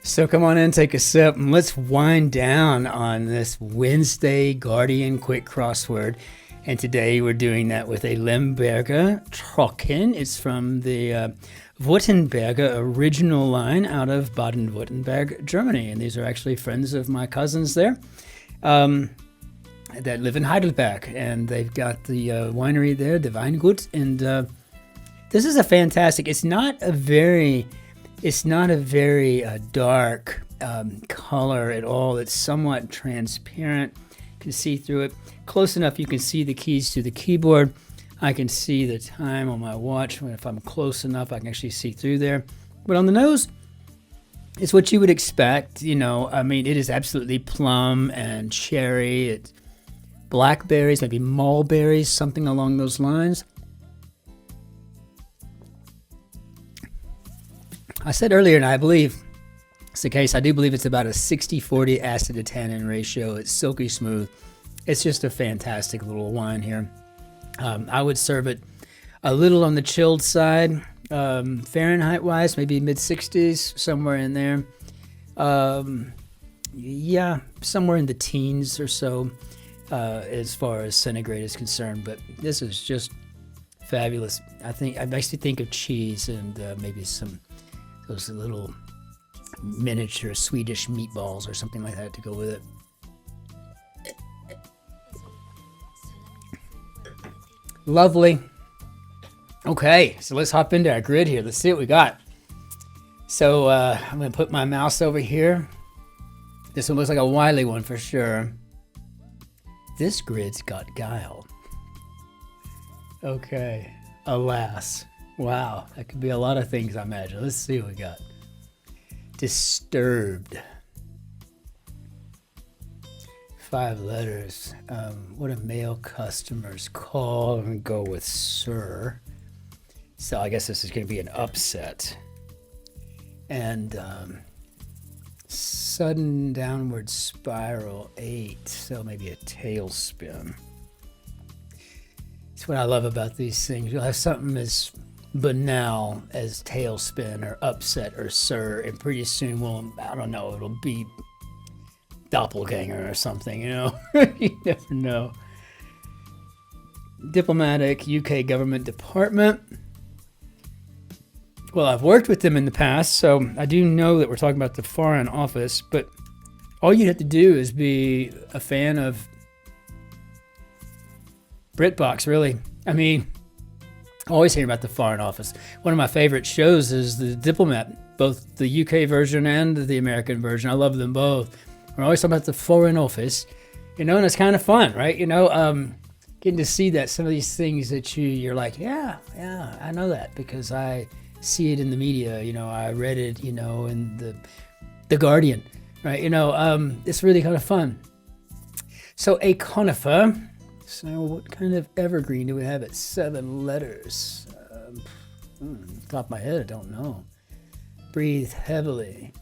So come on in, take a sip, and let's wind down on this Wednesday Guardian Quick Crossword. And today we're doing that with a Lemberger Trocken. It's from the Württemberger original line out of Baden-Württemberg, Germany. And these are actually friends of my cousins there that live in Heidelberg. And they've got the winery there, the Weingut. And this is a fantastic, it's not a very dark color at all. It's somewhat transparent. You can see through it. Close enough you can see the keys to the keyboard. I can see the time on my watch. If I'm close enough, I can actually see through there. But on the nose, it's what you would expect. You know, I mean, it is absolutely plum and cherry. It's blackberries, maybe mulberries, something along those lines. I said earlier, and I believe it's the case, I do believe it's about a 60-40 acid to tannin ratio. It's silky smooth. It's just a fantastic little wine here. I would serve it a little on the chilled side, Fahrenheit-wise, maybe mid-60s, somewhere in there. Yeah, somewhere in the teens or so as far as centigrade is concerned. But this is just fabulous. I actually think of cheese and maybe those little miniature Swedish meatballs or something like that to go with it. Lovely. Okay, so let's hop into our grid here. Let's see what we got. So I'm going to put my mouse over here. This one looks like a wily one for sure. This grid's got guile. Okay, alas. Wow, that could be a lot of things, I imagine. Let's see what we got. Disturbed. 5 letters. What do male customers call? I'm going to go with sir. So I guess this is going to be an upset. And sudden downward spiral, 8. So maybe a tailspin. That's what I love about these things. You'll have something as banal as tailspin or upset or sir, and pretty soon, well, I don't know, it'll be doppelganger or something, you know. You never know. Diplomatic, UK government department. Well, I've worked with them in the past, so I do know that we're talking about the Foreign Office, but all you have to do is be a fan of BritBox, really. I mean, always hearing about the Foreign Office. One of my favorite shows is The Diplomat, both the UK version and the American version. I love them both. We're always talking about the Foreign Office, you know, and it's kind of fun, right? You know, getting to see that some of these things that you're like, yeah, I know that because I see it in the media. You know, I read it, you know, in the Guardian, right? You know, it's really kind of fun. So a conifer. So what kind of evergreen do we have at 7 letters? Top of my head, I don't know. Breathe heavily.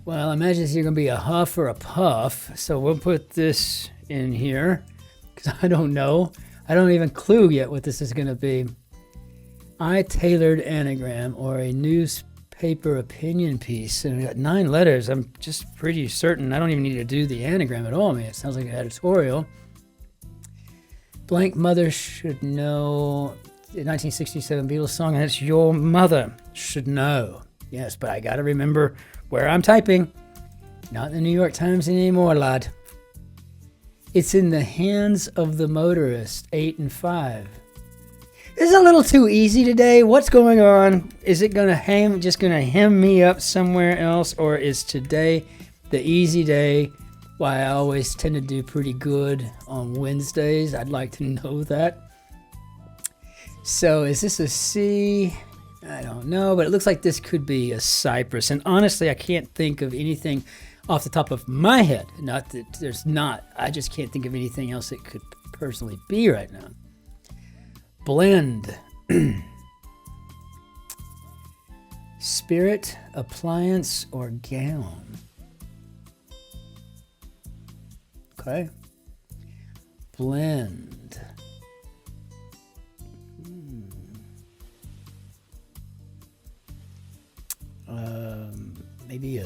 Well, I imagine it's either going to be a huff or a puff. So we'll put this in here because I don't know. I don't even clue yet what this is going to be. Tailored anagram or a newspaper opinion piece. And we got 9 letters. I'm just pretty certain. I don't even need to do the anagram at all. I mean, it sounds like an editorial. Blank mother should know. The 1967 Beatles song, and it's your mother should know. Yes, but I got to remember where I'm typing. Not the New York Times anymore, lad. It's in the hands of the motorist, 8 and 5. This is a little too easy today. What's going on? Is it just gonna hem me up somewhere else, or is today the easy day? Why I always tend to do pretty good on Wednesdays. I'd like to know that. So is this a C? I don't know, but it looks like this could be a cypress. And honestly, I can't think of anything off the top of my head. Not that there's not. I just can't think of anything else it could personally be right now. Blend. Spirit, appliance, or gown. Okay. Blend. maybe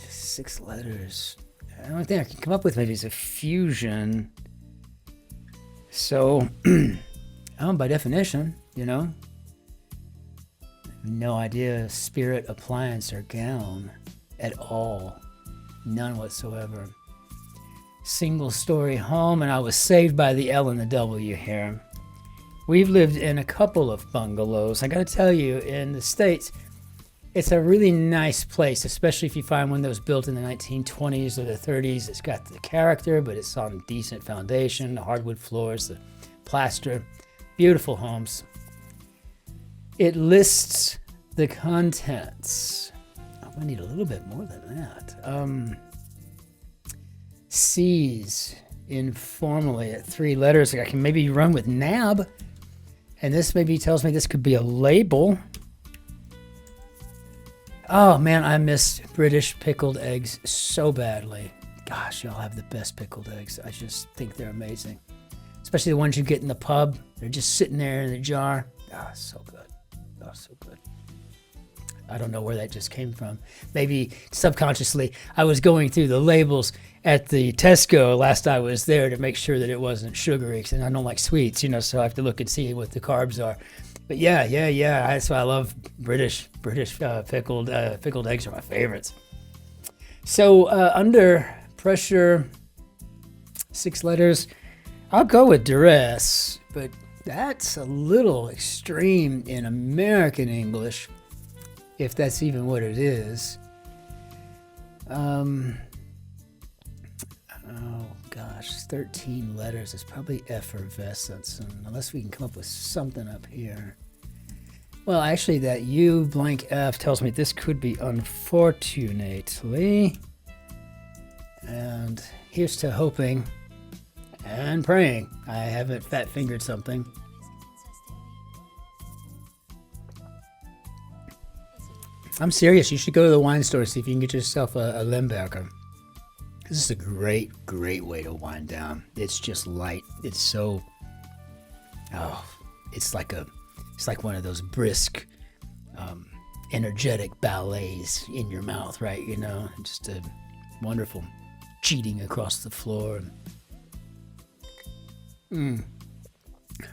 6 letters. The only thing I can come up with maybe is a fusion. So, by definition, no idea, spirit, appliance, or gown at all. None whatsoever. Single story home, and I was saved by the L and the W here. We've lived in a couple of bungalows. I gotta tell you, in the States, it's a really nice place, especially if you find one that was built in the 1920s or the 30s. It's got the character, but it's on decent foundation, the hardwood floors, the plaster. Beautiful homes. It lists the contents. I need a little bit more than that. C's informally at 3 letters. I can maybe run with nab. And this maybe tells me this could be a label. Oh man, I miss British pickled eggs so badly. Gosh, y'all have the best pickled eggs. I just think they're amazing. Especially the ones you get in the pub. They're just sitting there in the jar. Ah, so good. Oh, so good. I don't know where that just came from. Maybe subconsciously, I was going through the labels at the Tesco last I was there to make sure that it wasn't sugary, and I don't like sweets, so I have to look and see what the carbs are. But yeah, that's why I love British pickled eggs are my favorites. So under pressure, 6 letters, I'll go with duress, but that's a little extreme in American English, if that's even what it is. Oh gosh, 13 letters. It's probably effervescence, unless we can come up with something up here. Well, actually, that U blank F tells me this could be unfortunately. And here's to hoping and praying I haven't fat fingered something. I'm serious. You should go to the wine store, see if you can get yourself a Limburger. This is a great, great way to wind down. It's just light. It's so, it's like one of those brisk, energetic ballets in your mouth, right? Just a wonderful cheating across the floor. I'm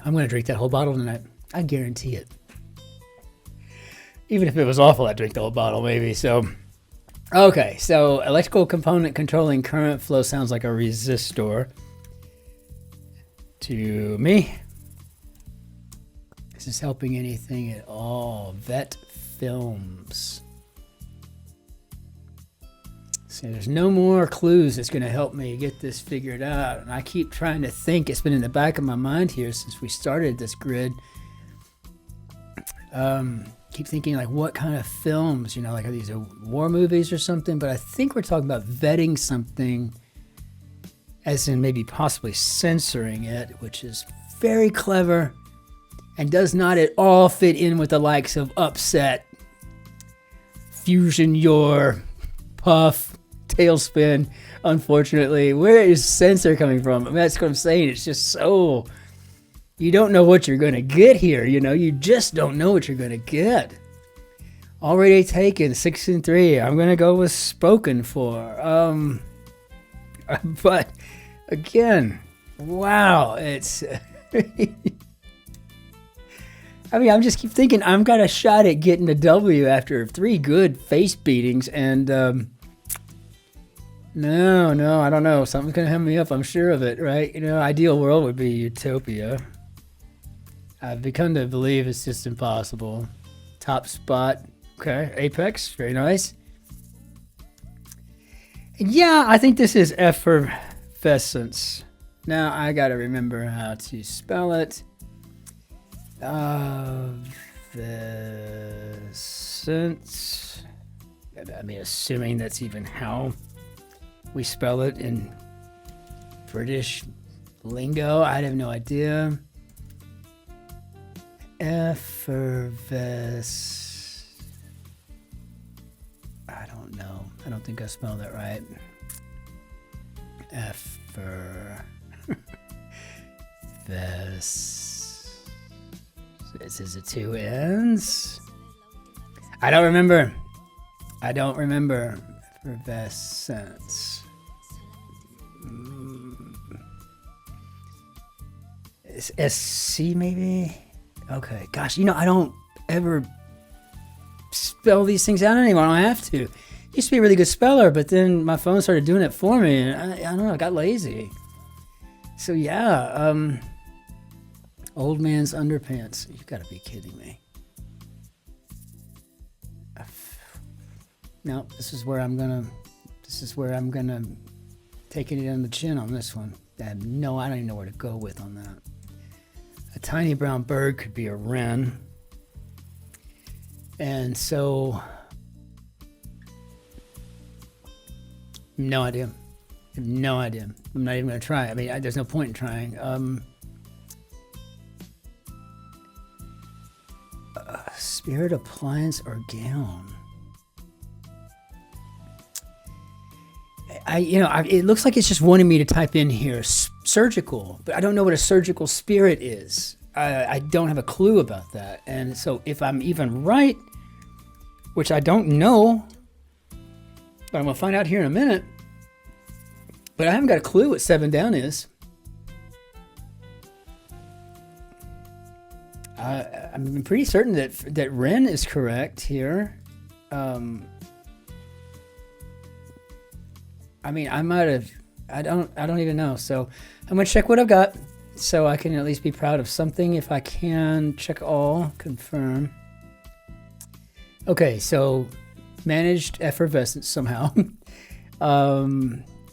going to drink that whole bottle tonight. I guarantee it. Even if it was awful, I'd drink the whole bottle maybe. So, okay. So electrical component controlling current flow sounds like a resistor to me. Is this helping anything at all? Vet films. See, there's no more clues that's going to help me get this figured out. And I keep trying to think. It's been in the back of my mind here since we started this grid. Keep thinking like what kind of films, like are these war movies or something? But I think we're talking about vetting something as in maybe possibly censoring it, which is very clever and does not at all fit in with the likes of Upset, Fusion Your, Puff, Tailspin. Unfortunately, where is censor coming from? I mean, that's what I'm saying. It's just so... You don't know what you're going to get here, You just don't know what you're going to get. Already taken, 6 and 3. I'm going to go with spoken for. But, again, wow, it's... I mean, I just keep thinking I've got a shot at getting a W after 3 good face beatings, and no, I don't know. Something's going to hem me up, I'm sure of it, right? Ideal world would be utopia. I've begun to believe it's just impossible. Top spot. Okay. Apex. Very nice. Yeah, I think this is effervescence. Now I got to remember how to spell it. Effervescence. I mean, assuming that's even how we spell it in British lingo. I have no idea. Effervescence. I don't know. I don't think I spelled that right. This is a 2 N's. I don't remember. I don't remember effervescence. SC maybe? Okay. Gosh, I don't ever spell these things out anymore. I don't have to. Used to be a really good speller, but then my phone started doing it for me, and I don't know, I got lazy. So yeah, old man's underpants. You gotta be kidding me. No, this is where I'm gonna taking it on the chin on this one. I don't even know where to go with on that. A tiny brown bird could be a wren. And so, no idea. I have no idea. I'm not even going to try. I mean, there's no point in trying. Spirit appliance or gown. It looks like it's just wanting me to type in here surgical, but I don't know what a surgical spirit is. I don't have a clue about that. And so if I'm even right, which I don't know, but I'm going to find out here in a minute, but I haven't got a clue what 7 down is. I'm pretty certain that Wren is correct here. I mean, I might have, I don't even know. So I'm going to check what I've got so I can at least be proud of something. If I can, check all, confirm. Okay, so managed effervescence somehow.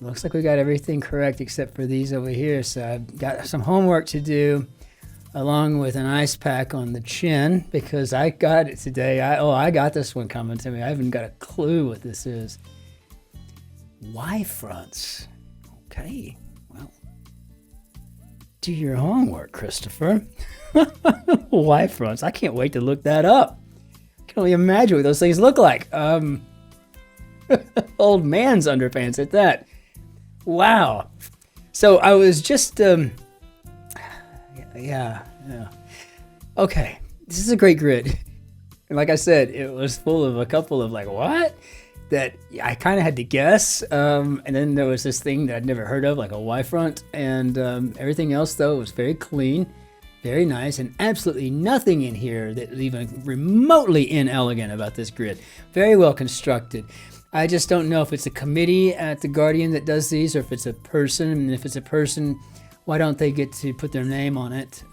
Looks like we got everything correct except for these over here. So I've got some homework to do along with an ice pack on the chin because I got it today. I got this one coming to me. I haven't got a clue what this is. Y fronts. Okay, well, do your homework, Christopher. Y fronts. I can't wait to look that up. I can only imagine what those things look like. Old man's underpants at that. Wow. So I was just, yeah. Okay, this is a great grid. And like I said, it was full of a couple of like, what? That I kind of had to guess, and then there was this thing that I'd never heard of, like a Y-front, and everything else, though, was very clean, very nice, and absolutely nothing in here that was even remotely inelegant about this grid. Very well constructed. I just don't know if it's a committee at The Guardian that does these, or if it's a person, and if it's a person, why don't they get to put their name on it?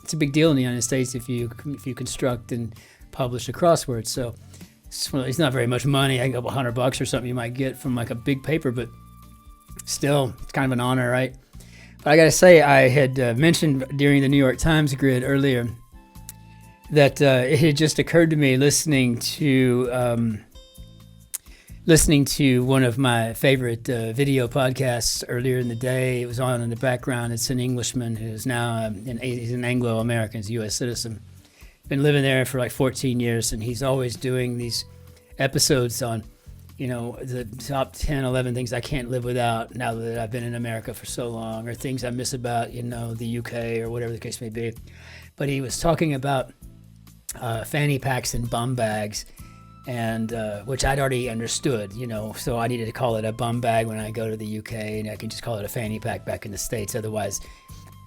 It's a big deal in the United States if you construct and publish a crossword, so it's not very much money. I think $100 or something you might get from like a big paper, but still, it's kind of an honor, right? But I got to say, I had mentioned during the New York Times grid earlier that it had just occurred to me listening to one of my favorite video podcasts earlier in the day. It was on in the background. It's an Englishman who's now he's an Anglo-American, he's a U.S. citizen. Been living there for like 14 years, and he's always doing these episodes on, the top 10, 11 things I can't live without now that I've been in America for so long, or things I miss about, the UK or whatever the case may be. But he was talking about fanny packs and bum bags, and which I'd already understood, so I needed to call it a bum bag when I go to the UK, and I can just call it a fanny pack back in the States. Otherwise,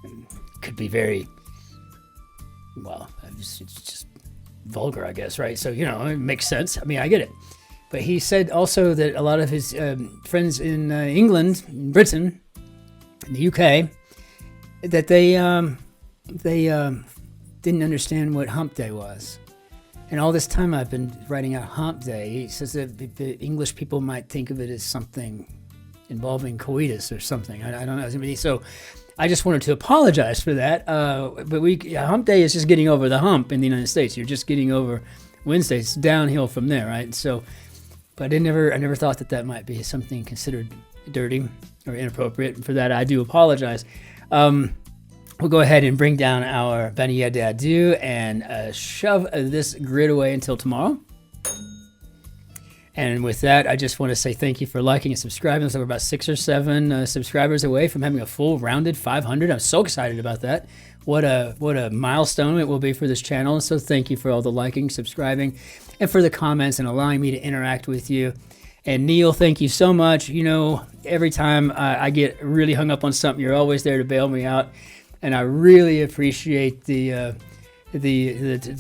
it could be very... well, it's just vulgar, I guess, right? So, it makes sense. I mean, I get it. But he said also that a lot of his friends in England, in Britain, in the UK, that they didn't understand what hump day was. And all this time I've been writing out hump day. He says that the English people might think of it as something involving coitus or something. I don't know. So I just wanted to apologize for that. But hump day is just getting over the hump in the United States. You're just getting over Wednesday. It's downhill from there, right? So, but I never thought that might be something considered dirty or inappropriate. And for that, I do apologize. We'll go ahead and bring down our Vanilla d'Adieu and shove this grid away until tomorrow. And with that, I just want to say thank you for liking and subscribing. So we're about 6 or 7 subscribers away from having a full rounded 500. I'm so excited about that. What a milestone it will be for this channel. So thank you for all the liking, subscribing, and for the comments and allowing me to interact with you. And Neil, thank you so much. You know, every time I get really hung up on something, you're always there to bail me out. And I really appreciate the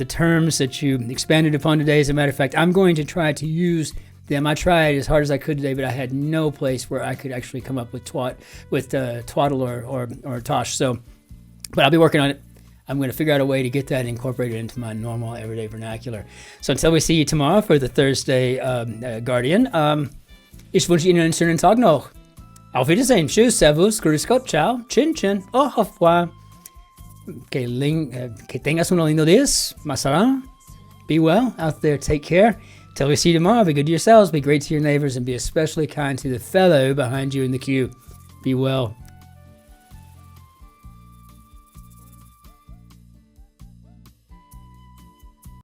terms that you expanded upon today. As a matter of fact, I'm going to try to use them. I tried as hard as I could today, but I had no place where I could actually come up with twaddle or tosh. So, but I'll be working on it. I'm going to figure out a way to get that incorporated into my normal everyday vernacular. So until we see you tomorrow for the Thursday Guardian, ich wünsche Ihnen einen schönen Tag noch. Auf Wiedersehen. Tschüss, Servus, Grüß Gott, Ciao, Cin-Cin, au revoir. Que tengas un lindo días. Masala. Be well out there. Take care. Till we see you tomorrow, be good to yourselves, be great to your neighbors, and be especially kind to the fellow behind you in the queue. Be well.